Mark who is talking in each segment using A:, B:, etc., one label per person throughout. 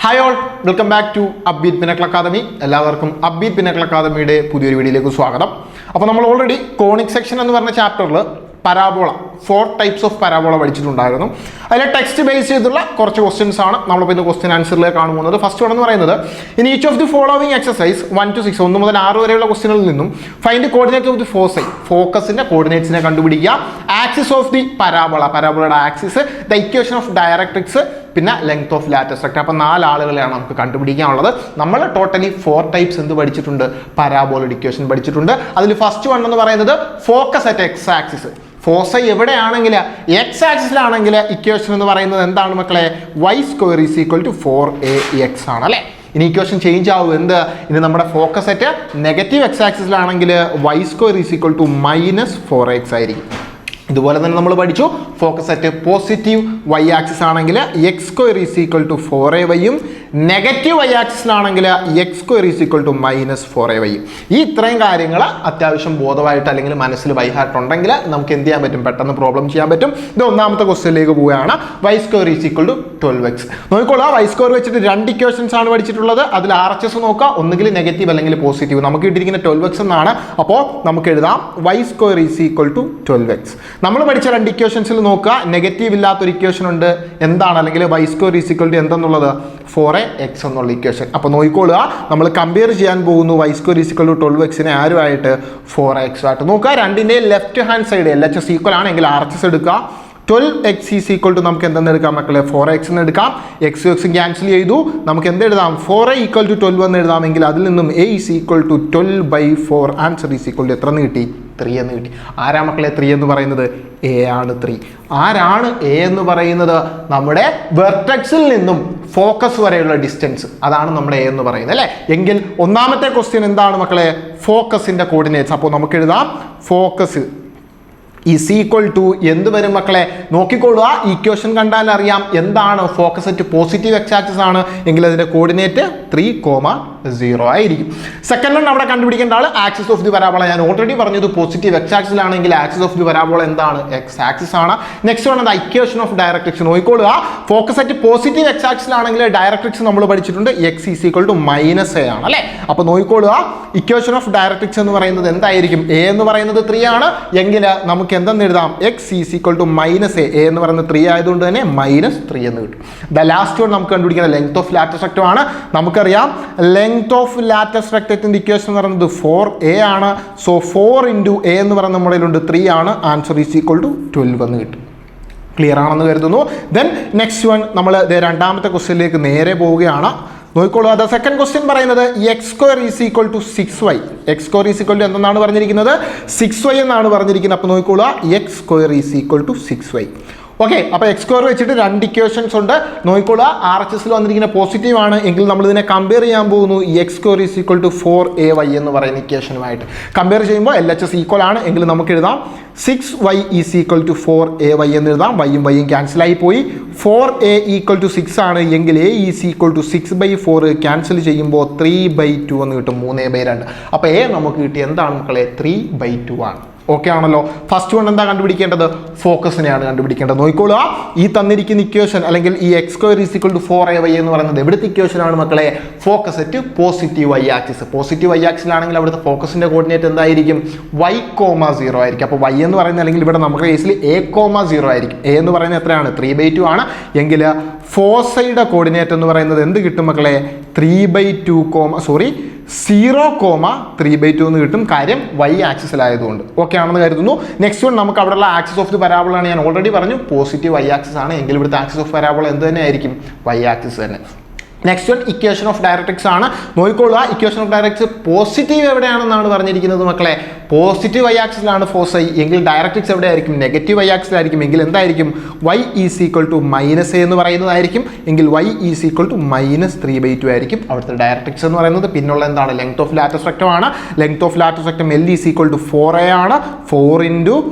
A: Hi all, welcome back to Upbeat Pinnacle Academy. എല്ലാവർക്കും Upbeat Pinnacle Academyയുടെ പുതിയൊരു വീഡിയോയിലേക്ക് സ്വാഗതം. അപ്പോൾ നമ്മൾ ഓൾറെഡി കോണിക് സെക്ഷൻ എന്ന് പറഞ്ഞ ചാപ്റ്ററിൽ പരാബോള 4 ടൈപ്സ് ഓഫ് പരാബോള പഠിച്ചിട്ടുണ്ടായിരുന്നു. അതിലെ ടെക്സ്റ്റ് ബേസ് ചെയ്തുള്ള കുറച്ച് ക്വസ്റ്റ്യൻസ് ആണ് നമ്മളിപ്പോൾ ഇന്ന് ക്വസ്റ്റ്യൻ ആൻസറിലേക്ക് കാണാൻ പോകുന്നത്. ഫസ്റ്റ് വൺ എന്ന് പറയുന്നത് in each of the following exercise 1 to 6 1 മുതൽ 6 വരെയുള്ള ക്വസ്റ്റ്യനുകളിൽ നിന്നും find coordinate of the foci ഫോക്കസിന്റെ കോർഡിനേറ്റ്സിനെ കണ്ടുപിടിക്കുക. ആക്സിസ് ഓഫ് ദി പരാബോള പരാബോളയുടെ axis, the equation of directrix, പിന്നെ ലെങ്ത് ഓഫ് ലാറ്റസ് റെക്റ്റാങ്കിൾ. അപ്പോൾ 4 ആളുകളെയാണ് നമുക്ക് കണ്ടുപിടിക്കാനുള്ളത്. നമ്മൾ ടോട്ടലി 4 ടൈപ്സ് എന്ത് പഠിച്ചിട്ടുണ്ട്? പരാബോളയുടെ ഇക്വേഷൻ പഠിച്ചിട്ടുണ്ട്. അതിൽ ഫസ്റ്റ് വൺ എന്ന് പറയുന്നത് focus at x axis. Foci എവിടെയാണെങ്കിൽ എക്സ് ആക്സിസിലാണെങ്കിൽ ഇക്വേഷൻ എന്ന് പറയുന്നത് എന്താണ് മക്കളെ? y square is equal to 4ax ആണ് അല്ലേ? ഇനി ഇക്വേഷൻ ചേഞ്ച് ആവും. എന്ത്? ഇനി നമ്മുടെ ഫോക്കസ് അറ്റ് നെഗറ്റീവ് എക്സ് ആക്സിസിലാണെങ്കിൽ y square is equal to -4x ആയിരിക്കും. ഇതുപോലെ തന്നെ നമ്മൾ പഠിച്ചു focus at positive y axis ആണെങ്കിൽ x square is equal to 4ay-യും നെഗറ്റീവ് y ആക്സിസിലാണെങ്കിൽ x square is equal to -4ay-യും. ഈ ഇത്രയും കാര്യങ്ങൾ അത്യാവശ്യം ബോധമായിട്ട് അല്ലെങ്കിൽ മനസ്സിൽ ബൈഹാർട്ട് ഉണ്ടെങ്കിൽ നമുക്ക് എന്ത് ചെയ്യാൻ പറ്റും? പെട്ടെന്ന് പ്രോബ്ലം ചെയ്യാൻ പറ്റും. ഇത് ഒന്നാമത്തെ ക്വസ്റ്റ്യനിലേക്ക് പോവുകയാണ്. y square is equal to 12x. നോക്കിക്കോളൂ, y സ്ക്വയർ വെച്ചിട്ട് 2 ഇക്വേഷൻസ് ആണ് പഠിച്ചിട്ടുള്ളത്. അതിൽ RHS നോക്കുക, ഒന്നുകിൽ നെഗറ്റീവ് അല്ലെങ്കിൽ പോസിറ്റീവ്. നമുക്ക് കിട്ടിയിരിക്കുന്ന 12x എന്നാണ്. അപ്പോൾ നമുക്ക് എഴുതാം y square is equal to 12x. നമ്മൾ പഠിച്ച 2 ഇക്വേഷൻസിൽ നോക്കുക, നെഗറ്റീവ് ഇല്ലാത്തൊരു ഇക്വേഷൻ ഉണ്ട്. എന്താണ്? അല്ലെങ്കിൽ y square is equal to എന്തെന്നുള്ളത് 4ax എന്നുള്ള ഇക്വേഷൻ. അപ്പോൾ നോക്കിക്കോളുക, നമ്മൾ കമ്പയർ ചെയ്യാൻ പോകുന്നു y square is equal to 12x-നെ ആരുമായിട്ട്? 4x ആയിട്ട്. നോക്കുക, രണ്ടിൻ്റെയും left hand side LHS equal ആണെങ്കിൽ RHS എടുക്കുക. 12x ഈസ് ഈക്വൽ ടു നമുക്ക് എന്തെന്ന് എടുക്കാം മക്കളെ? 4x എന്ന് എടുക്കാം. എക്സ് എക്സും ക്യാൻസൽ ചെയ്തു. നമുക്ക് എന്ത് എഴുതാം? 4a ഈക്വൽ ടു 12 എന്ന് എഴുതാമെങ്കിൽ അതിൽ നിന്നും a is equal to 12/4. Answer is equal to എത്ര എന്ന് കിട്ടി? 3 എന്ന് കിട്ടി. ആരാ മക്കളെ 3 എന്ന് പറയുന്നത്? a ആണ് 3. ആരാണ് a എന്ന് പറയുന്നത്? നമ്മുടെ വെർട്ടെക്സിൽ നിന്നും ഫോക്കസ് വരെയുള്ള ഡിസ്റ്റൻസ്, അതാണ് നമ്മുടെ a എന്ന് പറയുന്നത് അല്ലേ? എങ്കിൽ ഒന്നാമത്തെ ക്വസ്റ്റ്യൻ എന്താണ് മക്കളെ? ഫോക്കസിന്റെ കോർഡിനേറ്റ്സ്. അപ്പോൾ നമുക്ക് എഴുതാം ഫോക്കസ് ഈസ് ഈക്വൽ ടു എന്ത് വരും മക്കളെ? നോക്കിക്കൊള്ളുക, ഇക്വേഷൻ കണ്ടാൽ അറിയാം എന്താണ്. Focus at positive x axis ആണ് എങ്കിൽ അതിന്റെ കോർഡിനേറ്റ് 3,0 ആയിരിക്കും. സെക്കൻഡ് വൺ അവിടെ കണ്ടുപിടിക്കേണ്ട ആൾ ആക്സിസ് ഓഫ് ദി പരാബോള. ഞാൻ ഓൾറെഡി പറഞ്ഞത് പോസിറ്റീവ് എക്സ് ആക്സിസിലാണെങ്കിൽ ആക്സിസ് ഓഫ് ദി പരാബോള എന്താണ്? എക്സ് ആക്സിസ് ആണ്. Next one equation of directrix. നോക്കിക്കൊള്ളുക, ഫോക്കസ് അറ്റ് പോസിറ്റീവ് എക്സ് ആക്സിസിലാണെങ്കിൽ ഡയറക്ട്രിക്സ് നമ്മൾ പഠിച്ചിട്ടുണ്ട് x is equal to -a ആണ് അല്ലേ? അപ്പോൾ നോക്കിക്കൊള്ളുക, ഇക്വേഷൻ ഓഫ് ഡയറക്ട്രിക്സ് എന്ന് പറയുന്നത് എന്തായിരിക്കും? a എന്ന് പറയുന്നത് 3 ആണ് എങ്കിൽ നമുക്ക് എന്തെന്ന് എഴുതാം? X is equal to -a. a എന്ന് പറയുന്നത് 3 ആയതുകൊണ്ട് തന്നെ -3 എന്ന് കിട്ടും. ദ ലാസ്റ്റ് വൺ നമുക്ക് കണ്ടുപിടിക്കുന്ന ലെങ്ത് ഓഫ് ലാറ്റസ് റെക്റ്റം ആണ്. നമുക്കറിയാം ലെങ്ത് ഓഫ് ലാറ്റസ് റെക്റ്റത്തിന്റെ ഇക്വേഷൻ എന്ന് പറയുന്നത് 4a ആണ്. സോ 4 × a എന്ന് പറയുന്ന നമ്മുടെ കയ്യിലുണ്ട് 3 ആണ്. ആൻസർ ഈസ് ഈക്വൽ ടു 12 എന്ന് കിട്ടും. ക്ലിയർ ആണെന്ന് കരുതുന്നു. ദെൻ നെക്സ്റ്റ് വൺ നമ്മൾ രണ്ടാമത്തെ ക്വസ്റ്റ്യനിലേക്ക് നേരെ പോവുകയാണ്. നോക്കിക്കോളൂ, അത് സെക്കൻഡ് ക്വസ്റ്റ്യൻ പറയുന്നത് x square is equal to 6y. X square is equal to എന്താണ് പറഞ്ഞിരിക്കുന്നത്? 6y എന്നാണ് പറഞ്ഞിരിക്കുന്നത്. അപ്പോൾ നോക്കിക്കോളൂ, x square is equal to 6y. Okay, അപ്പോൾ എക്സ് സ്ക്വയർ വെച്ചിട്ട് 2 ഇക്വേഷൻസ് ഉണ്ട്. നോക്കിക്കോളൂ, RHSൽ വന്നിരിക്കുന്ന പോസിറ്റീവ് ആണ് എങ്കിൽ നമ്മൾ ഇതിനെ കമ്പയർ ചെയ്യാൻ പോകുന്നു x square is equal to 4ay എന്ന് പറയുന്ന ഇക്വേഷനുമായിട്ട്. കമ്പയർ ചെയ്യുമ്പോൾ LHS ഈക്വൽ ആണ് എങ്കിൽ നമുക്ക് എഴുതാം 6y is equal to 4ay എന്ന് എഴുതാം. വൈയും വൈയും ക്യാൻസൽ ആയി പോയി. 4a ഈക്വൽ ടു 6 ആണ് എങ്കിൽ a is equal to 6/4 cancel ചെയ്യുമ്പോൾ 3/2 എന്ന് കിട്ടും. 3/2. അപ്പോൾ a നമുക്ക് കിട്ടി എന്താണ് മക്കളെ? 3/2 ആണ്. ഓക്കെ ആണല്ലോ. ഫസ്റ്റ് വൺ എന്താ കണ്ടുപിടിക്കേണ്ടത്? ഫോക്കസിനെയാണ് കണ്ടുപിടിക്കേണ്ടത്. നോക്കിക്കോളുക, ഈ തന്നിരിക്കുന്ന ഇക്വേഷൻ അല്ലെങ്കിൽ ഈ x square is equal to 4ay എന്ന് പറയുന്നത് എവിടുത്തെ ഇക്വേഷൻ ആണ് മക്കളെ? Focus at positive y axis. Positive y ആക്സിലാണെങ്കിൽ അവിടുത്തെ ഫോക്കസിന്റെ കോർഡിനേറ്റ് എന്തായിരിക്കും? y,0 ആയിരിക്കും. അപ്പോൾ y എന്ന് പറയുന്നത് അല്ലെങ്കിൽ ഇവിടെ നമ്മുടെ കേസിൽ a,0 ആയിരിക്കും. a എന്ന് പറയുന്നത് എത്രയാണ്? 3/2 ആണ് എങ്കിൽ ഫോസൈയുടെ കോർഡിനേറ്റ് എന്ന് പറയുന്നത് എന്ത് കിട്ടും മക്കളെ? 0,3/2 എന്ന് കിട്ടും. കാര്യം y ആക്സിസിലായതുകൊണ്ട്. ഓക്കെ ആണെന്ന് കരുതുന്നു. നെക്സ്റ്റ് വൺ നമുക്ക് അവിടെയുള്ള ആക്സിസ് ഓഫ് ദി പരാബോള ആണ്. ഞാൻ ഓൾറെഡി പറഞ്ഞു പോസിറ്റീവ് y ആക്സിസ് ആണ് എങ്കിൽ ഇവിടുത്തെ ആക്സിസ് ഓഫ് പരാബോള എന്ത് തന്നെ ആയിരിക്കും? y ആക്സിസ് തന്നെ. Next one equation of directrix ആണ്. നോക്കിക്കൊള്ളുക, ഇക്വേഷൻ ഓഫ് ഡയറക്ട്രിക്സ് പോസിറ്റീവ് എവിടെയാണെന്നാണ് പറഞ്ഞിരിക്കുന്നത് മക്കളെ? പോസിറ്റീവ് y ആക്സിലാണ് ഫോസൈ എങ്കിൽ ഡയറക്ട്രിക്സ് എവിടെയായിരിക്കും? നെഗറ്റീവ് y ആക്സിലായിരിക്കും എങ്കിൽ എന്തായിരിക്കും? y is equal to -a എന്ന് പറയുന്നതായിരിക്കും എങ്കിൽ y ഈസ് ഈക്വൽ ടു -3/2 ആയിരിക്കും അവിടുത്തെ ഡയറക്ട്രിക്സ് എന്ന് പറയുന്നത്. പിന്നുള്ള എന്താണ്? ലെങ്ത് ഓഫ് ലാറ്റസ് റെക്റ്റം ആണ്. Length of latus rectum L is equal to 4a ആണ്. 4 ×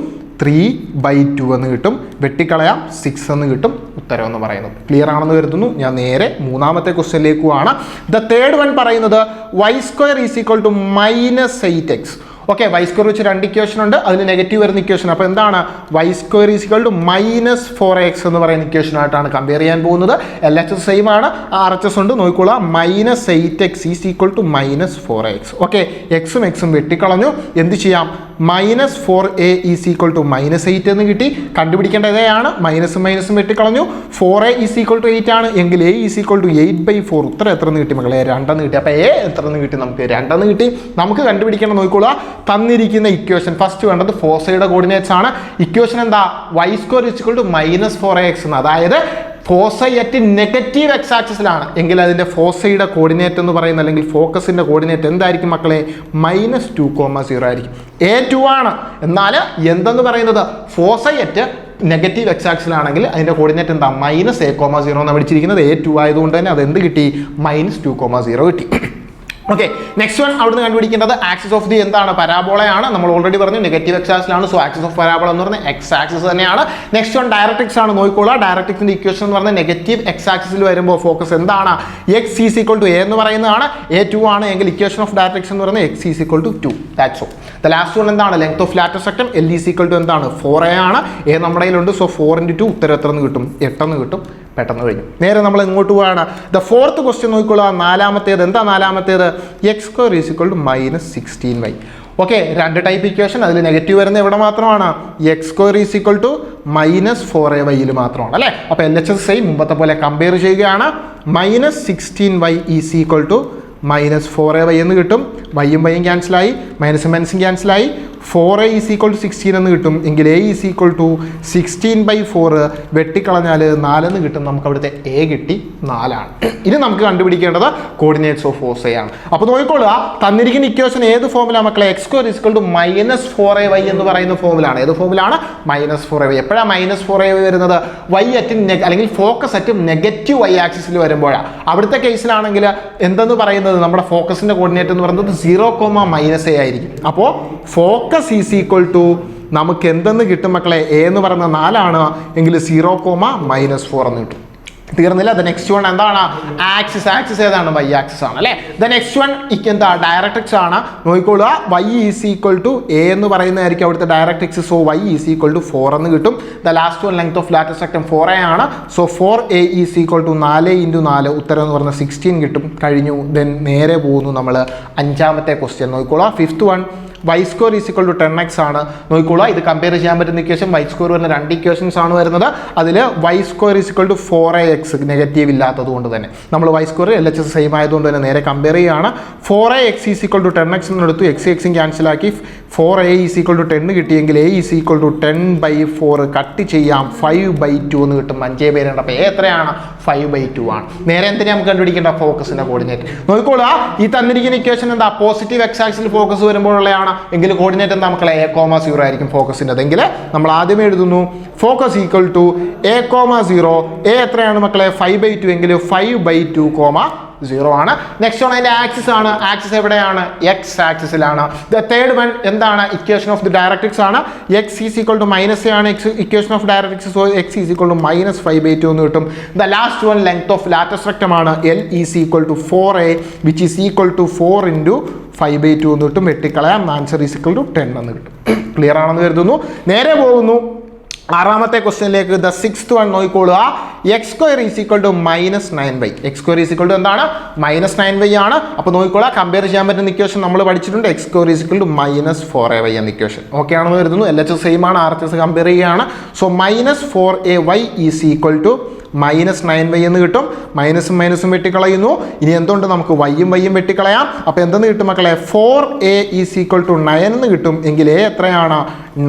A: 3/2 എന്ന് കിട്ടും. വെട്ടിക്കളയാം 6 എന്ന് കിട്ടും. ഉത്തരം എന്ന് പറയുന്നത് ക്ലിയർ ആണെന്ന് കരുതുന്നു. ഞാൻ നേരെ മൂന്നാമത്തെ ക്വസ്റ്റ്യനിലേക്ക് പോവാണ്. ദ തേർഡ് വൺ പറയുന്നത് y square is equal to -8x. Okay, y square വെച്ച് 2 ഇക്വേഷൻ ഉണ്ട്, അതിൽ നെഗറ്റീവ് വരുന്ന ഇക്വേഷൻ. അപ്പോൾ എന്താണ് y square is equal to -4x എന്ന് പറയുന്ന ഇക്വേഷനായിട്ടാണ് കമ്പയർ ചെയ്യാൻ പോകുന്നത്. LHS സെയിം ആണ്, RHS ഉണ്ട്, നോക്കിക്കോളാം. -8x is equal to -4x. Okay, എക്സും എക്സും വെട്ടിക്കളഞ്ഞു. എന്ത് ചെയ്യാം? -4a ഈസ് ഈക്വൽ ടു -8 എന്ന് കിട്ടി. കണ്ടുപിടിക്കേണ്ടതാണ്, മൈനസും മൈനസും വെട്ടിക്കളഞ്ഞു. 4a ഈസ് ഈക്വൽ ടു 8 ആണ് എങ്കിൽ a ഈസ് ഈക്വൽ ടു 8/4. ഉത്തരം എത്ര എന്ന് കിട്ടി മക്കളെ? 2 എന്ന് കിട്ടി. അപ്പോൾ a എത്ര എന്ന് കിട്ടി? നമുക്ക് 2 എന്ന് കിട്ടി. നമുക്ക് കണ്ടുപിടിക്കണം, നോക്കിക്കോളാം. തന്നിരിക്കുന്ന ഇക്വേഷൻ ഫസ്റ്റ് വേണ്ടത് ഫോസയുടെ കോർഡിനേറ്റ്സ് ആണ്. ഇക്വേഷൻ എന്താ? Y square is equal to -4x എന്ന്. അതായത് ഫോസൈ അറ്റ് നെഗറ്റീവ് എക്സ് ആക്സിസിലാണ് എങ്കിൽ അതിൻ്റെ ഫോസയുടെ കോർഡിനേറ്റ് എന്ന് പറയുന്നത് അല്ലെങ്കിൽ ഫോക്കസിൻ്റെ കോർഡിനേറ്റ് എന്തായിരിക്കും മക്കളെ? -2,0 ആയിരിക്കും. A2 ആണ്. എന്നാൽ എന്തെന്ന് പറയുന്നത് ഫോസൈ അറ്റ് നെഗറ്റീവ് എക്സ് ആക്സിലാണെങ്കിൽ അതിൻ്റെ കോർഡിനേറ്റ് എന്താ? -a,0 എന്ന് പഠിച്ചിരിക്കുന്നത്. A2 ആയതുകൊണ്ട് തന്നെ അത് എന്ത് കിട്ടി? -2,0 കിട്ടി. ഓക്കെ, നെക്സ്റ്റ് വൺ അവിടുന്ന് കണ്ടുപിടിക്കേണ്ടത് ആക്സിസ് ഓഫ് ദി എന്താണ്? പരാബോളയാണ്. നമ്മൾ ഓൾറെഡി പറഞ്ഞു നെഗറ്റീവ് എക്സ് ആക്സിലാണ്. സോ ആക്സിസ് ഓഫ് പരാബോള എന്ന് പറഞ്ഞാൽ എക്സ് ആക്സിസ് തന്നെയാണ്. നെക്സ്റ്റ് വൺ ഡയറക്ട്രിക്സ് ആണ്. നോക്കിക്കോളാം, ഡയറക്ട്രിക്സിന്റെ ഇക്വേഷൻ എന്ന് പറഞ്ഞാൽ നെഗറ്റീവ് എക്സ് ആക്സിസിൽ വരുമ്പോൾ ഫോക്കസ് എന്താണ്? x is equal to a എന്ന് പറയുന്നതാണ്. A2 ആണ് എങ്കിൽ ഇക്വേഷൻ ഓഫ് ഡയറക്ട്രിക്സ് എന്ന് പറയുന്നത് x is equal to 2. That's all. The last one എന്താണ്? Length of latus rectum L is equal to എന്താണ്? 4a ആണ്. a നമ്മുടെ കയ്യിലുണ്ട്. സോ 4 × 2 ഉത്തരം എത്ര എന്ന് കിട്ടും? 8 എന്ന് കിട്ടും. പെട്ടെന്ന് കഴിഞ്ഞു. നേരെ നമ്മൾ ഇങ്ങോട്ട് പോവാണ്. ദ ഫോർത്ത് ക്വസ്റ്റ്യൻ നോക്കിക്കോളാം. നാലാമത്തേത് എന്താ? നാലാമത്തേത് x² is equal to -16y. Okay, 2 type equation. അതിൽ നെഗറ്റീവ് വരുന്ന എവിടെ മാത്രമാണ്? x² is equal to -4ay മാത്രമാണ് അല്ലേ? അപ്പോൾ LHS സെയിം മുമ്പത്തെ പോലെ കമ്പയർ ചെയ്യുകയാണ്. -16y is equal to -4ay എന്ന് കിട്ടും. വൈയും വൈയും ക്യാൻസലായി, മൈനസും മൈനസും ക്യാൻസലായി. 4a ഈസ് ഈക്വൽ ടു 16 എന്ന് കിട്ടും എങ്കിൽ a ഈസ് ഈക്വൽ ടു 16/4 വെട്ടിക്കളഞ്ഞാൽ 4 എന്ന് കിട്ടും. നമുക്ക് അവിടുത്തെ a കിട്ടി 4 ആണ്. ഇനി നമുക്ക് കണ്ടുപിടിക്കേണ്ടത് കോർഡിനേറ്റ്സ് ഓഫ് ഫോസൈ ആണ്. അപ്പോൾ നോക്കിക്കോളുക, തന്നിരിക്കുന്ന ഇക്വേഷൻ ഏത് ഫോമിലാണ് മക്കളെ? x² is equal to -4ay എന്ന് പറയുന്ന ഫോമിലാണ്. ഏത് ഫോമിലാണ്? -4ay. എപ്പോഴാണ് -4ay വരുന്നത്? y അറ്റ് അല്ലെങ്കിൽ ഫോക്കസ് അറ്റ് നെഗറ്റീവ് y ആക്സിസിൽ വരുമ്പോഴാണ്. അവിടുത്തെ കേസിലാണെങ്കിൽ എന്തെന്ന് പറയുന്നത് നമ്മുടെ ഫോക്കസിന്റെ കോർഡിനേറ്റ് എന്ന് പറയുന്നത് 0,-a ആയിരിക്കും. അപ്പോൾ ഫോക്കസ് ഈസ് ഈക്വൽ ടു നമുക്ക് എന്തെന്ന് കിട്ടും മക്കളെ? a എന്ന് പറയുന്നത് 4 ആണ് എങ്കിൽ 0,-4 എന്ന് കിട്ടും. തീർന്നില്ല. ദ നെക്സ്റ്റ് വൺ എന്താണ്? ആക്സിസ്. ആക്സിസ് ഏതാണ്? വൈ ആക്സിസ് ആണ് അല്ലേ? ദ നെക്സ്റ്റ് വൺ എന്താ? ഡയറക്ട്രിക്സ് ആണ്. നോക്കിക്കോളുക, y is equal to a എന്ന് പറയുന്നതായിരിക്കും അവിടുത്തെ directrix. So y is equal to 4 എന്ന് കിട്ടും. The last one length of latus rectum 4a ആണ്. So 4a is equal to 4 × 4 ഉത്തരം എന്ന് പറഞ്ഞാൽ 16 കിട്ടും. കഴിഞ്ഞു. ദെൻ നേരെ പോകുന്നു നമ്മൾ 5ാമത്തെ ക്വസ്റ്റ്യൻ. നോക്കിക്കോളാം, fifth one y² is equal to 10x ആണ്. നോക്കിക്കോളാം, ഇത് കമ്പയർ ചെയ്യാൻ പറ്റുന്ന ഇക്വേഷൻ y² വരുന്ന 2 ഇക്വേഷൻസ് ആണ് വരുന്നത്. അതിൽ y² is equal to 4ax negative ഇല്ലാത്തത് കൊണ്ട് തന്നെ നമ്മൾ y² LHS സെയിം ആയതുകൊണ്ട് തന്നെ നേരെ കമ്പയർ ചെയ്യുകയാണ്. 4ax is equal to 10x എന്നെടുത്തു. എക്സും ക്യാൻസലാക്കി 4a ഈസ് ഈക്വൽ ടു 10 കിട്ടിയെങ്കിൽ a is equal to 10/4 cut ചെയ്യാം 5/2 എന്ന് കിട്ടും. 5/2. അപ്പോൾ a എത്രയാണ്? 5/2 ആണ്. നേരെ എന്തിനാ നമുക്ക് കണ്ടുപിടിക്കേണ്ട? ഫോക്കസിന്റെ കോർഡിനേറ്റ്. നോക്കിക്കോളാം, ഈ തന്നിരിക്കുന്ന ഇക്വേഷൻ എന്താ? പോസിറ്റീവ് എക്സ് ആക്സിൽ ഫോക്കസ് വരുമ്പോഴുള്ളതാണ് എങ്കിൽ കോർഡിനേറ്റ് എന്താ മക്കളെ? a,0 ആയിരിക്കും ഫോക്കസിൻ്റെ. അതെങ്കിൽ നമ്മൾ ആദ്യമേ എഴുതുന്നു focus equal to a,0. a എത്രയാണ് മക്കളെ? 5/2 എങ്കിൽ 5/2, 0 ആണ്. നെക്സ്റ്റ് വൺ അതിന്റെ ആക്സിസ് ആണ്. ആക്സിസ് എവിടെയാണ്? എക്സ് ആക്സിസിലാണ്. ദ തേർഡ് വൺ എന്താണ്? ഇക്വേഷൻ ഓഫ് ദി ഡയറക്ട്രിക്സ് ആണ്. X is equal to -a ആണ് equation of directrix. So x is equal to -5/2 എന്ന് കിട്ടും. The last one length of latus rectum ആണ്. L is equal to 4a which is equal to 4 × 5/2 എന്ന് കിട്ടും. വെട്ടിക്കളയാം. Answer is equal to 10 എന്ന് കിട്ടും. Clear ആണെന്ന് കരുതുന്നു. നേരെ പോകുന്നു 6ാമത്തെ ക്വസ്റ്റ്യനിലേക്ക്. ദ സിക്സ്ത് വൺ നോക്കിക്കോളുക, x² is equal to -9y. x² is equal to എന്താണ്? -9y ആണ്. അപ്പോൾ നോക്കിക്കോളാം, കമ്പയർ ചെയ്യാൻ പറ്റുന്ന ഇക്വേഷൻ നമ്മൾ പഠിച്ചിട്ടുണ്ട്. x² is equal to -4ay എന്ന ഇക്വേഷൻ. ഓക്കെ ആണെന്ന് കരുതുന്നു. LHS സെയിം ആണ്, RHS കമ്പയർ ചെയ്യുകയാണ്. So -4ay is equal to -9y എന്ന് കിട്ടും. മൈനസും മൈനസും വെട്ടിക്കളയുന്നു. ഇനി എന്തുകൊണ്ട്? നമുക്ക് വൈയും വൈയും വെട്ടിക്കളയാം. അപ്പോൾ എന്തെന്ന് കിട്ടും മക്കളെ? 4a ഈസ് ഈക്വൽ ടു 9 എന്ന് കിട്ടും എങ്കിൽ a എത്രയാണ്?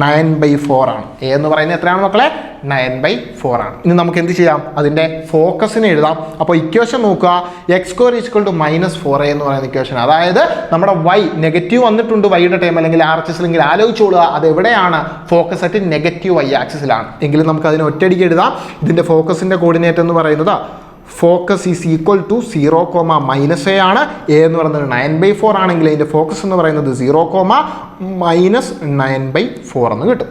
A: 9/4 ആണ്. a എന്ന് പറയുന്നത് എത്രയാണ് മക്കളെ? 9/4 ആണ്. ഇനി നമുക്ക് എന്ത് ചെയ്യാം? അതിൻ്റെ ഫോക്കസിനെ എഴുതാം. അപ്പോൾ ഇക്വേഷൻ നോക്കുക, x² is equal to -4a എന്ന് പറയുന്ന ഇക്വേഷൻ. അതായത് നമ്മുടെ y നെഗറ്റീവ് വന്നിട്ടുണ്ട് വൈയുടെ ടൈം അല്ലെങ്കിൽ RHS എങ്കിൽ ആലോചിച്ചോളുക അത് എവിടെയാണ്? Focus at negative y ആക്സിസിലാണ്. എങ്കിലും നമുക്ക് അതിനെ ഒറ്റയടിക്ക് എഴുതാം. ഇതിൻ്റെ ഫോക്കസിൻ്റെ കോർഡിനേറ്റ് എന്ന് പറയുന്നത് focus is equal to 0,-a ആണ്. a എന്ന് പറയുന്നത് 9/4 ആണെങ്കിൽ അതിൻ്റെ ഫോക്കസ് എന്ന് പറയുന്നത് 0,-9/4 എന്ന് കിട്ടും.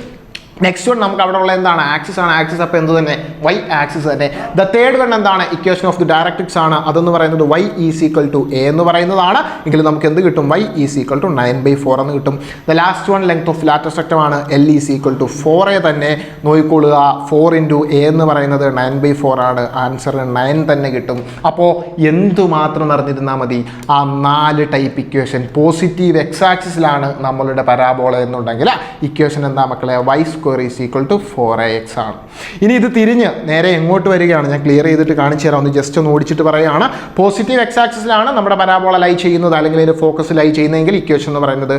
A: നെക്സ്റ്റ് വൺ നമുക്ക് അവിടെ ഉള്ള എന്താണ് ആക്സിസ് ആണ് ആക്സിസ് അപ്പോൾ എന്ത് തന്നെ y ആക്സിസ് തന്നെ ദ തേർഡ് വൺ എന്താണ് ഇക്വേഷൻ ഓഫ് ദി ഡയറക്ട്രിക്സ് ആണ് അതെന്ന് പറയുന്നത് y is equal to a എന്ന് പറയുന്നതാണ് എങ്കിൽ നമുക്ക് എന്ത് കിട്ടും y ഈസ് ഈക്വൽ ടു 9/4 എന്ന് കിട്ടും the last one length of latus സ്ട്രക്ചർ ആണ് l is equal to 4a തന്നെ നോക്കിക്കൊള്ളുക 4 × a എന്ന് പറയുന്നത് 9/4 ആണ് ആൻസർ 9 തന്നെ കിട്ടും അപ്പോൾ എന്തുമാത്രം അറിഞ്ഞിരുന്നാൽ മതി ആ 4 ടൈപ്പ് ഇക്വേഷൻ പോസിറ്റീവ് എക്സ് ആക്സിസിലാണ് നമ്മളുടെ പരാബോള എന്നുണ്ടെങ്കിൽ ഇക്വേഷൻ എന്താ മക്കളെ y square is equal to 4ax ആണ് ഇനി ഇത് തിരിഞ്ഞ് നേരെ എങ്ങോട്ട് വരികയാണ് ഞാൻ ക്ലിയർ ചെയ്തിട്ട് കാണിച്ചു തരാം ഒന്ന് ജസ്റ്റ് ഒന്ന് ഓടിച്ചിട്ട് പറയുകയാണ് പോസിറ്റീവ് എക്സ് ആക്സിസിലാണ് നമ്മുടെ പരാബോള ലൈ ചെയ്യുന്നത് അല്ലെങ്കിൽ അതിൻ്റെ ഫോക്കസ് ലൈ ചെയ്യുന്നതെങ്കിൽ ഇക്വേഷൻ എന്ന് പറയുന്നത്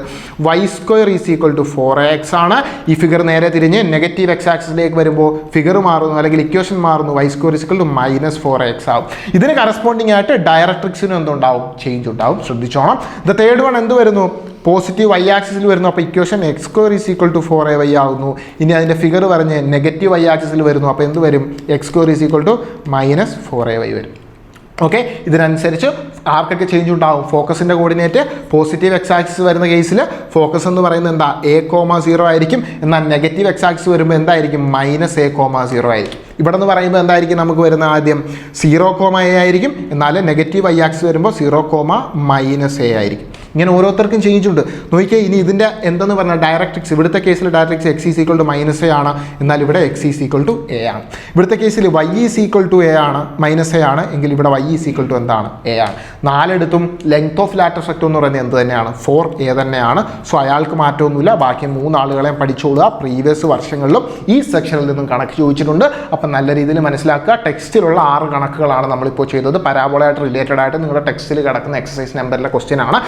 A: y square is equal to 4ax ആണ് ഈ ഫിഗർ നേരെ തിരിഞ്ഞ് നെഗറ്റീവ് എക്സ് ആക്സിസിലേക്ക് വരുമ്പോൾ ഫിഗർ മാറുന്നു അല്ലെങ്കിൽ ഇക്വേഷൻ മാറുന്നു y square is equal to -4ax ആവും ഇതിന് കറസ്പോണ്ടിങ് ആയിട്ട് ഡയറക്ട്രിക്സിനും എന്തുണ്ടാവും ചേഞ്ച് ഉണ്ടാവും ശ്രദ്ധിച്ചോണം ദ തേർഡ് വൺ എന്ത് വരുന്നു പോസിറ്റീവ് y ആക്സിസിൽ വരുന്നു അപ്പോൾ equation x square is equal to 4ay ആവുന്നു ഇനി അതിൻ്റെ ഫിഗർ പറഞ്ഞ് നെഗറ്റീവ് y ആക്സിസിൽ വരുന്നു അപ്പോൾ എന്ത് വരും x square is equal to -4ay വരും ഓക്കെ ഇതിനനുസരിച്ച് ആർക്കൊക്കെ ചേഞ്ച് ഉണ്ടാവും ഫോക്കസിൻ്റെ കോർഡിനേറ്റ് പോസിറ്റീവ് എക്സ് ആക്സിസ് വരുന്ന കേസിൽ ഫോക്കസ് എന്ന് പറയുന്നത് എന്താ a,0 ആയിരിക്കും എന്നാൽ നെഗറ്റീവ് എക്സ് ആക്സിസ് വരുമ്പോൾ എന്തായിരിക്കും -a,0 ആയിരിക്കും ഇവിടെ നിന്ന് പറയുമ്പോൾ എന്തായിരിക്കും നമുക്ക് വരുന്ന ആദ്യം 0,a ആയിരിക്കും എന്നാൽ നെഗറ്റീവ് y ആക്സിസ് വരുമ്പോൾ 0,-a ആയിരിക്കും ഇങ്ങനെ ഓരോരുത്തർക്കും ചേഞ്ച് ഉണ്ട് നോക്കിയേ ഇനി ഇതിൻ്റെ എന്തെന്ന് പറഞ്ഞാൽ ഡയറക്ട്രിക്സ് ഇവിടുത്തെ കേസിൽ directrix x is equal to -a ആണ് എന്നാൽ ഇവിടെ x is equal to a ആണ് ഇവിടുത്തെ കേസിൽ y is equal to a ആണ് -a ആണ് എങ്കിൽ ഇവിടെ y ഈസ് ഈക്വൽ ടു എന്താണ് a ആണ് നാലിടത്തും ലെങ്ത് ഓഫ് ലാറ്റർ സ്ട്രക്ചർ എന്ന് പറയുന്നത് എന്ത് തന്നെയാണ് 4a തന്നെയാണ് സോ അയാൾക്ക് മാറ്റമൊന്നുമില്ല ബാക്കി 3 ആളുകളെയും പഠിച്ചോളുക പ്രീവിയസ് വർഷങ്ങളിലും ഈ സെക്ഷനിൽ നിന്നും കണക്ക് ചോദിച്ചിട്ടുണ്ട് അപ്പം നല്ല രീതിയിൽ മനസ്സിലാക്കുക ടെക്സ്റ്റിലുള്ള 6 കണക്കുകളാണ് നമ്മളിപ്പോൾ ചെയ്തത് പരാബോളയായിട്ട് റിലേറ്റഡ് ആയിട്ട് നിങ്ങളുടെ ടെക്സ്റ്റിൽ കിടക്കുന്ന എക്സസൈസ് നമ്പറിലെ ക്വസ്റ്റ്യൻ ആണ്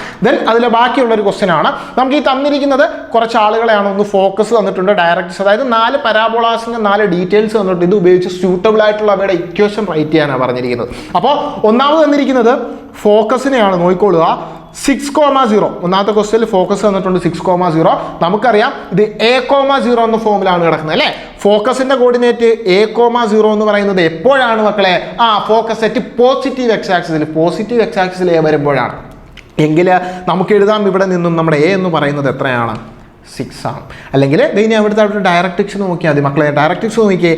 A: അതിലെ ബാക്കിയുള്ള ഒരു ക്വസ്റ്റ്യൻ ആണ് നമുക്ക് ഈ തന്നിരിക്കുന്നത് കുറച്ച് ആളുകളെയാണ് ഒന്ന് ഫോക്കസ് തന്നിട്ടുണ്ട് ഡയറക്ട്സ് അതായത് 4 പരാബോളാസിന്റെ 4 ഡീറ്റെയിൽസ് തന്നിട്ട് ഇത് ഉപയോഗിച്ച് സ്യൂട്ടബിൾ ആയിട്ടുള്ള അവയുടെ ഇക്വേഷൻ റൈറ്റ് ചെയ്യാനാണ് പറഞ്ഞിരിക്കുന്നത് അപ്പോൾ ഒന്നാമത് തന്നിരിക്കുന്നത് ഫോക്കസിനെയാണ് നോക്കിക്കൊള്ളുക 6,0 ഒന്നാമത്തെ ക്വസ്റ്റ്യനിൽ ഫോക്കസ് തന്നിട്ടുണ്ട് 6,0 നമുക്കറിയാം ഇത് a,0 എന്ന ഫോമിലാണ് കിടക്കുന്നത് അല്ലേ ഫോക്കസിന്റെ കോർഡിനേറ്റ് a,0 എന്ന് പറയുന്നത് എപ്പോഴാണ് മക്കളെ ഫോക്കസ് അറ്റ് പോസിറ്റീവ് എക്സ് ആക്സിസിൽ a വരുമ്പോഴാണ് എങ്കിൽ നമുക്ക് എഴുതാം ഇവിടെ നിന്നും നമ്മുടെ a എന്ന് പറയുന്നത് എത്രയാണ് 6 ആണ് അല്ലെങ്കിൽ ഇനി അവിടുത്തെ ഡയറക്ട്രിക്സ് നോക്കിയാൽ മതി മക്കളെ ഡയറക്ട്രിക്സ് നോക്കിയേ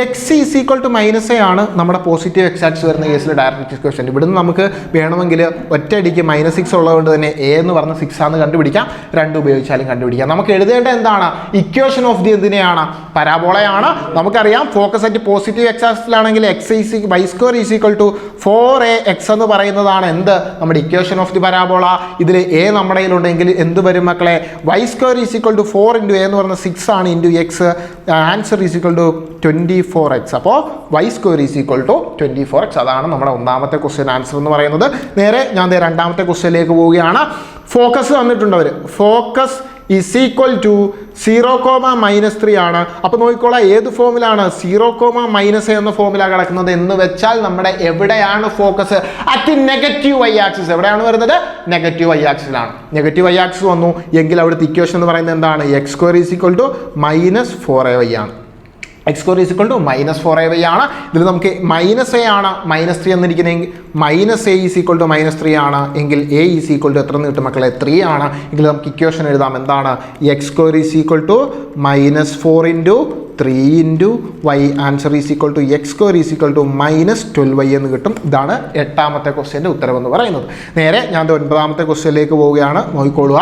A: x is equal to -a ആണ് നമ്മുടെ പോസിറ്റീവ് എക്സ് ആക്സിസ് വരുന്ന കേസിൽ ഡയറക്ട്രിക്സ് ക്വസ്റ്റ്യൻ ഇവിടുന്ന് നമുക്ക് വേണമെങ്കിൽ ഒറ്റയടിക്ക് -6 ഉള്ളതുകൊണ്ട് തന്നെ a എന്ന് പറഞ്ഞ 6 ആണെന്ന് കണ്ടുപിടിക്കാം 2 ഉപയോഗിച്ചാലും കണ്ടുപിടിക്കാം നമുക്ക് എഴുതേണ്ട എന്താണ് ഇക്വേഷൻ ഓഫ് ദി എന്തിനെയാണ് പരാബോളയാണ് നമുക്കറിയാം ഫോക്കസ് അറ്റ് പോസിറ്റീവ് എക്സ് ആക്സിസിലാണെങ്കിൽ y square is equal to 4ax എന്ന് പറയുന്നതാണ് എന്ത് നമ്മുടെ ഇക്വേഷൻ ഓഫ് ദി പരാബോള ഇതിൽ a നമ്മുടെ കയ്യിലുണ്ടെങ്കിൽ എന്ത് വരും മക്കളെ y square is equal to 4 × a എന്ന് പറഞ്ഞ 6 ആണ് × x answer is equal to 24x അപ്പോൾ y square is equal to 24x അതാണ് നമ്മുടെ ഒന്നാമത്തെ ക്വസ്റ്റ്യൻ ആൻസർ എന്ന് പറയുന്നത് നേരെ ഞാൻ രണ്ടാമത്തെ ക്വസ്റ്റ്യനിലേക്ക് പോവുകയാണ് ഫോക്കസ് തന്നിട്ടുണ്ട് അവർ ഫോക്കസ് ഈസ് ഈക്വൽ ടു 0,-3 ആണ് അപ്പോൾ നോക്കിക്കോളാം ഏത് ഫോമിലാണ് 0,-a എന്ന ഫോമിലാണ് കിടക്കുന്നത് എന്ന് വെച്ചാൽ നമ്മുടെ എവിടെയാണ് focus at negative y axis എവിടെയാണ് വരുന്നത് നെഗറ്റീവ് y ആക്സിസിലാണ് നെഗറ്റീവ് y ആക്സിസ് വന്നു എങ്കിൽ അവിടുത്തെ ഇക്വേഷൻ എന്ന് പറയുന്നത് എന്താണ് x square is equal to -4ay ആണ് x square is equal to -4ay ആണ് ഇതിൽ നമുക്ക് -a ആണ് -3 എന്നിരിക്കുന്നെങ്കിൽ -a ഈസ് ഈക്വൽ ടു -3 ആണ് എങ്കിൽ a ഈസ് ഈക്വൽ ടു എത്ര എന്ന് കിട്ടും മക്കളെ 3 ആണ് എങ്കിൽ നമുക്ക് ഇക്വേഷൻ എഴുതാം എന്താണ് x square is equal to -4 × 3 × y answer is equal to x square is equal to -12y എന്ന് കിട്ടും ഇതാണ് 8ാമത്തെ ക്വസ്റ്റ്യൻ്റെ ഉത്തരവെന്ന് പറയുന്നത് നേരെ ഞാൻ 9ാമത്തെ ക്വസ്റ്റ്യനിലേക്ക് പോവുകയാണ് നോക്കിക്കൊള്ളുക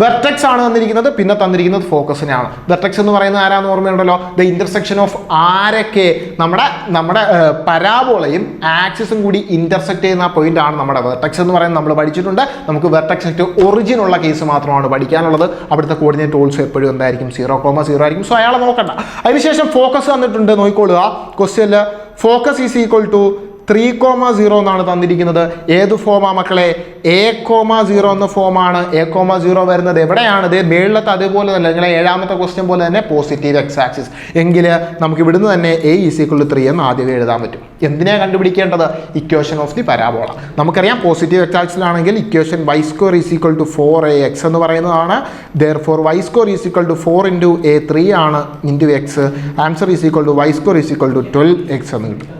A: വെർട്ടെക്സ് ആണ് തന്നിരിക്കുന്നത് പിന്നെ തന്നിരിക്കുന്നത് ഫോക്കസിനെയാണ് വെർട്ടെക്സ് എന്ന് പറയുന്നത് ആരാന്ന് ഓർമ്മയുണ്ടല്ലോ ദ ഇന്റർസെക്ഷൻ ഓഫ് ആരൊക്കെ നമ്മുടെ പരാബോളയും ആക്സിസും കൂടി ഇന്റർസെക്ട് ചെയ്യുന്ന പോയിന്റ് ആണ് നമ്മുടെ വെർട്ടെക്സ് എന്ന് പറയുന്നത് നമ്മൾ പഠിച്ചിട്ടുണ്ട് നമുക്ക് വെർട്ടെക്സ് അറ്റ് ഒറിജിൻ ഉള്ള കേസ് മാത്രമാണ് പഠിക്കാനുള്ളത് അവിടുത്തെ കോർഡിനേറ്റ് ഓൾസോ എപ്പോഴും എന്തായിരിക്കും 0,0 ആയിരിക്കും സോ അയാളെ നോക്കണ്ട അതിനുശേഷം ഫോക്കസ് തന്നിട്ടുണ്ട് നോക്കിക്കൊള്ളുക ക്വസ്റ്റ്യനിൽ ഫോക്കസ് ഈസ് ഈക്വൽ ടു 3,0 എന്നാണ് തന്നിരിക്കുന്നത് ഏത് ഫോമാ മക്കളെ a,0 എന്ന ഫോമാണ് a,0 വരുന്നത് എവിടെയാണ് ഇത് മേളിലത്തെ അതേപോലെ തന്നെ നിങ്ങളെ 7ാമത്തെ ക്വസ്റ്റ്യൻ പോലെ തന്നെ പോസിറ്റീവ് എക്സ് ആക്സിസ് എങ്കിൽ നമുക്ക് ഇവിടുന്ന് തന്നെ a ഈസ് ഈക്വൽ ടു 3 എന്ന് ആദ്യമേ എഴുതാൻ പറ്റും എന്തിനാണ് കണ്ടുപിടിക്കേണ്ടത് ഇക്വേഷൻ ഓഫ് ദി പരാബോള നമുക്കറിയാം പോസിറ്റീവ് എക്സ് ആക്സിസിലാണെങ്കിൽ equation y square is equal to 4ax എന്ന് പറയുന്നതാണ് therefore y square is equal to 4 × a 3 ആണ് × x answer is equal to y square is equal to 12x എന്ന് കിട്ടും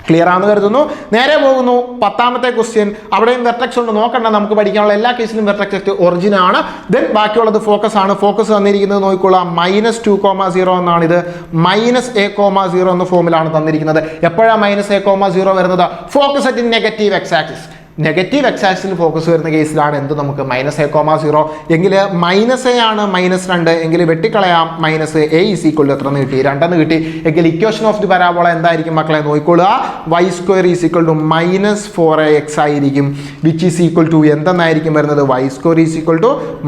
A: clear ആണെന്ന് കരുതുന്നു. നേരെ പോകുന്നു 10ാമത്തെ ക്വസ്റ്റ്യൻ. അവിടെയും വെർട്ടെക്സ് ഉണ്ട്, നോക്കണ്ട, നമുക്ക് പഠിക്കാനുള്ള എല്ലാ കേസിലും വെർട്ടെക്സ് ഒറിജിൻ ആണ്. ദെൻ ബാക്കിയുള്ളത് ഫോക്കസ് ആണ്. ഫോക്കസ് തന്നിരിക്കുന്നത് നോക്കിക്കൊള്ളാം, -2,0 എന്നാണ്. ഇത് -a,0 എന്ന ഫോമിലാണ് തന്നിരിക്കുന്നത്. എപ്പോഴാണ് -a,0 വരുന്നത്? Focus at negative X axis. Negative X ആക്സിസിൽ ഫോക്കസ് വരുന്ന കേസിലാണ് എന്ത് നമുക്ക് -a,0 എങ്കിൽ -a ആണ് -2 എങ്കിൽ വെട്ടിക്കളയാം. -a = എത്ര കിട്ടി? 2 കിട്ടി. എങ്കിൽ ഇക്വേഷൻ ഓഫ് ദി പരാബോള എന്തായിരിക്കും മക്കളെ? നോക്കിക്കൊള്ളുക, y² = -4ax ആയിരിക്കും. വിച്ച് ഈസ് ഈക്വൽ ടു എന്തെന്നായിരിക്കും വരുന്നത്? y² =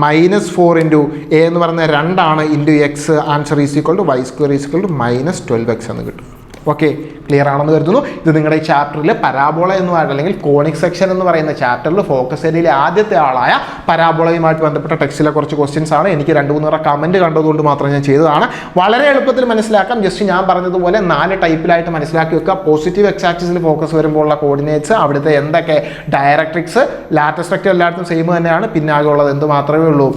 A: -4 ഇൻറ്റു a എന്ന് പറയുന്നത് 2 ആണ് into x. Answer is equal to y² = -12x എന്ന് കിട്ടും. ഓക്കെ, ക്ലിയർ ആണെന്ന് കരുതുന്നു. ഇത് നിങ്ങളുടെ ഈ ചാപ്റ്ററിൽ പരാബോള എന്ന് പറയുന്നത് അല്ലെങ്കിൽ കോണിക് സെക്ഷൻ എന്ന് പറയുന്ന ചാപ്റ്ററിൽ ഫോക്കസ് ഏരിയയിലെ ആദ്യത്തെ ആളായ പരാബോളയുമായിട്ട് ബന്ധപ്പെട്ട ടെക്സ്റ്റിലെ കുറച്ച് ക്വസ്റ്റ്യൻസ് ആണ്. എനിക്ക് 2-3 കമൻറ്റ് കണ്ടതുകൊണ്ട് മാത്രം ഞാൻ ചെയ്തതാണ്. വളരെ എളുപ്പത്തിൽ മനസ്സിലാക്കാം. ജസ്റ്റ് ഞാൻ പറഞ്ഞതുപോലെ 4 ടൈപ്പിലായിട്ട് മനസ്സിലാക്കി വെക്കുക. പോസിറ്റീവ് എക്സ് ആക്സിസിൽ ഫോക്കസ് വരുമ്പോഴുള്ള കോർഡിനേറ്റ്സ്, അവിടുത്തെ എന്തൊക്കെ ഡയറക്ട്രിക്സ്, ലാറ്റർ സ്ട്രക്ചർ എല്ലായിടത്തും സെയിം തന്നെയാണ്. പിന്നെ ആകെയുള്ളത് എന്ത് മാത്രമേ ഉള്ളൂ?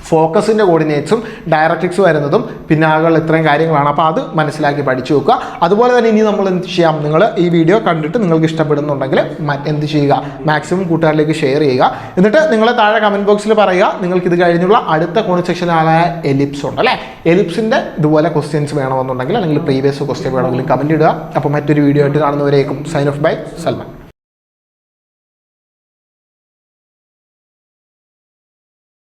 A: ഫോക്കസിൻ്റെ കോർഡിനേറ്റ്സും ഡയറക്ട്രിക്സ് വരുന്നതും പിന്നാകൾ ഇത്രയും കാര്യങ്ങളാണ്. അപ്പോൾ അത് മനസ്സിലാക്കി പഠിച്ചു വെക്കുക. അതുപോലെ തന്നെ ഇനി നമ്മൾ എന്ത് ചെയ്യാം? നിങ്ങൾ ഈ വീഡിയോ കണ്ടിട്ട് നിങ്ങൾക്ക് ഇഷ്ടപ്പെടുന്നുണ്ടെങ്കിൽ എന്ത് ചെയ്യുക? മാക്സിമം കൂട്ടുകാരിലേക്ക് ഷെയർ ചെയ്യുക. എന്നിട്ട് നിങ്ങൾ താഴെ കമൻറ്റ് ബോക്സിൽ പറയുക നിങ്ങൾക്ക് ഇത് കഴിഞ്ഞുള്ള അടുത്ത കോണിക് സെക്ഷനായ എലിപ്സ് ഉണ്ട് അല്ലേ? എലിപ്സിൻ്റെ ഇതുപോലെ ക്വസ്റ്റ്യൻസ് വേണമെന്നുണ്ടെങ്കിൽ അല്ലെങ്കിൽ പ്രീവിയസ് ക്വസ്റ്റ്യൻ വേണമെങ്കിൽ കമൻറ്റ് ഇടുക. അപ്പോൾ മറ്റൊരു വീഡിയോ ആയിട്ട് കാണുന്നവരേക്കും സൈൻ ഓഫ് ബൈ സൽമാൻ.